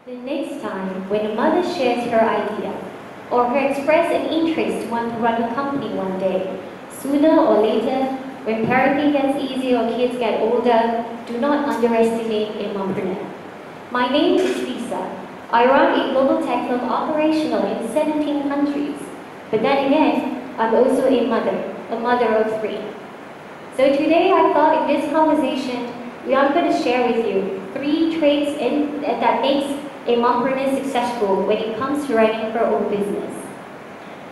The next time when a mother shares her idea or her express an interest to want to run a company one day, sooner or later, when parenting gets easier or kids get older, do not underestimate a mompreneur. My name is Leza. I run a global tech firm operational in 17 countries. But then again, I'm also a mother of 3. So today I thought in this conversation, I'm going to share with you 3 traits that makes a mompreneur successful when it comes to running her own business.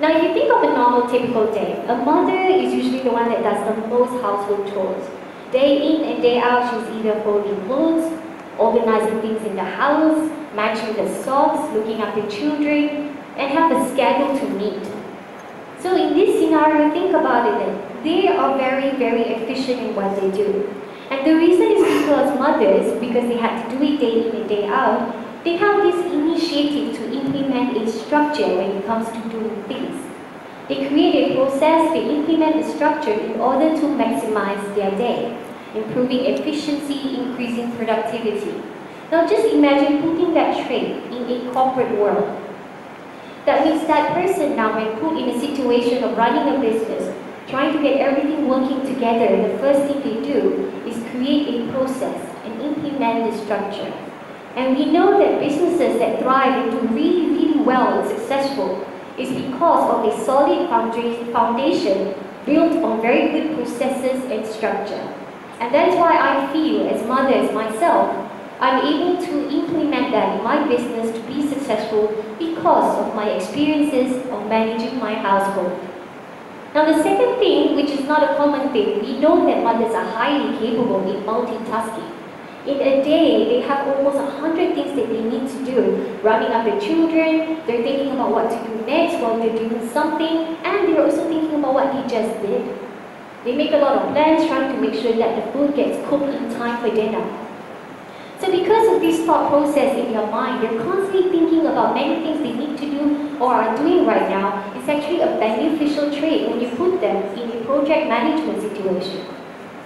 Now, if you think of a normal, typical day, a mother is usually the one that does the most household chores. Day in and day out, she's either folding clothes, organizing things in the house, matching the socks, looking after children, and have a schedule to meet. So in this scenario, think about it then. They are very, very efficient in what they do. And the reason is because mothers, because they had to do it day in and day out, they have this initiative to implement a structure when it comes to doing things. They create a process, they implement a structure in order to maximize their day, improving efficiency, increasing productivity. Now just imagine putting that trait in a corporate world. That means that person now, when put in a situation of running a business, trying to get everything working together, the first thing they do is create a process and implement the structure. And we know that businesses that thrive and do really, really well and successful is because of a solid foundation built on very good processes and structure. And that's why I feel, as mothers myself, I'm able to implement that in my business to be successful because of my experiences of managing my household. Now the second thing, which is not a common thing, we know that mothers are highly capable in multitasking. In a day, they have almost 100 things that they need to do. Running after children, they're thinking about what to do next while they're doing something, and they're also thinking about what they just did. They make a lot of plans, trying to make sure that the food gets cooked in time for dinner. So because of this thought process in your mind, they're constantly thinking about many things they need to do or are doing right now. It's actually a beneficial trait when you put them in a project management situation.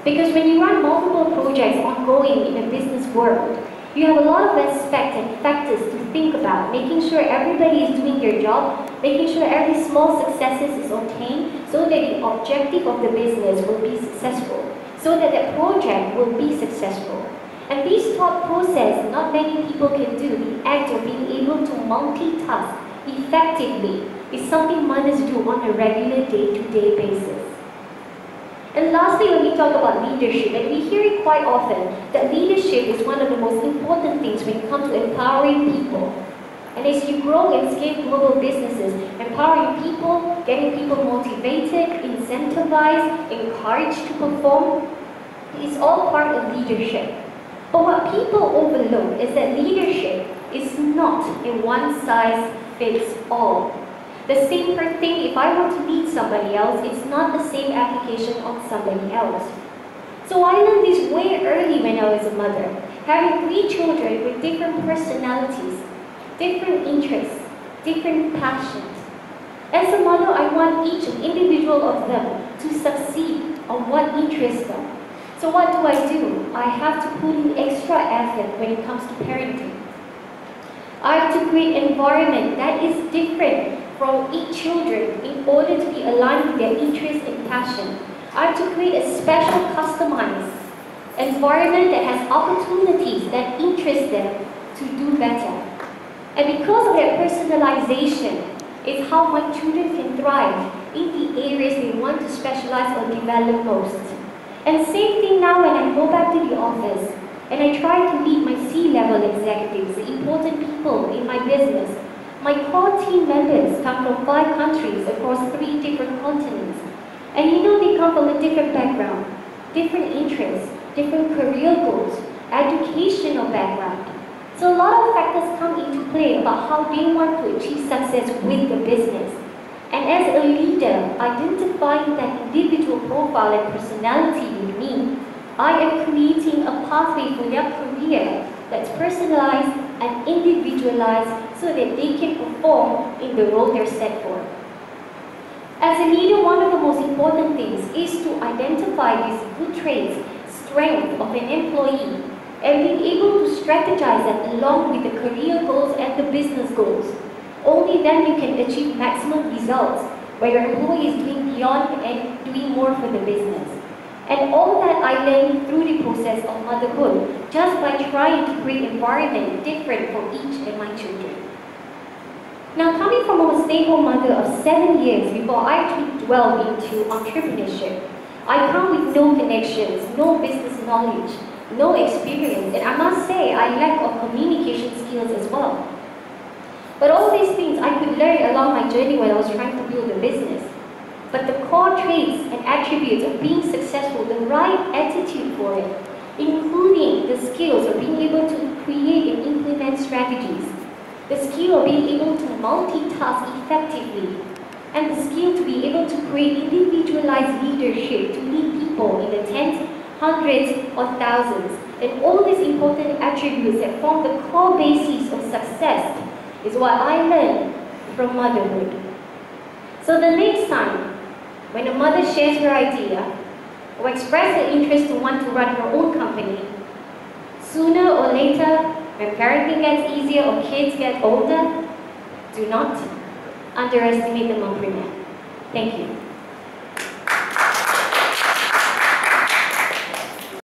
Because when you run multiple projects ongoing in a business world, you have a lot of aspects and factors to think about, making sure everybody is doing their job, making sure every small success is obtained so that the objective of the business will be successful, so that the project will be successful. And this thought process, not many people can do. The act of being able to multitask effectively is something mothers do on a regular day-to-day basis. And lastly, when we talk about leadership, and we hear it quite often, that leadership is one of the most important things when it comes to empowering people. And as you grow and scale global businesses, empowering people, getting people motivated, incentivized, encouraged to perform, is all part of leadership. But what people overlook is that leadership is not a one-size-fits-all. The same thing, if I want to lead somebody else, it's not the same application on somebody else. So I learned this way early when I was a mother, having 3 children with different personalities, different interests, different passions. As a mother, I want each individual of them to succeed on what interests them. So what do? I have to put in extra effort when it comes to parenting. I have to create an environment that is different from each children in order to be aligned with their interests and passion. I have to create a special customized environment that has opportunities that interest them to do better. And because of that personalization, it's how my children can thrive in the areas they want to specialize or develop most. And same thing now when I go back to the office and I try to lead my C-level executives, the important people in my business. My core team members come from 5 countries across 3 different continents. And you know they come from a different background, different interests, different career goals, educational background. So a lot of factors come into play about how they want to achieve success with the business. And as a leader, identifying that individual profile and personality with me, I am creating a pathway for their career that's personalized and individualized so that they can perform in the role they're set for. As a leader, one of the most important things is to identify these good traits, strength of an employee, and being able to strategize that along with the career goals and the business goals. Only then you can achieve maximum results where your employee is doing beyond and doing more for the business. And all that I learned through the process of motherhood, just by trying to create an environment different for each of my children. Now, coming from a stay-home mother of 7 years before I actually dwelled into entrepreneurship, I come with no connections, no business knowledge, no experience, and I must say I lack of communication skills as well. But all these things I could learn along my journey when I was trying to build a business. But the core traits and attributes of being successful, the right attitude for it, including the skills of being able to create and implement strategies, the skill of being able to multitask effectively, and the skill to be able to create individualized leadership to lead people in the tens, hundreds, or thousands. And all these important attributes that form the core basis of success is what I learned from motherhood. So the next time, when a mother shares her idea or expresses her interest to want to run her own company, sooner or later, when parenting gets easier or kids get older, do not underestimate the Mom-Preneur. Thank you.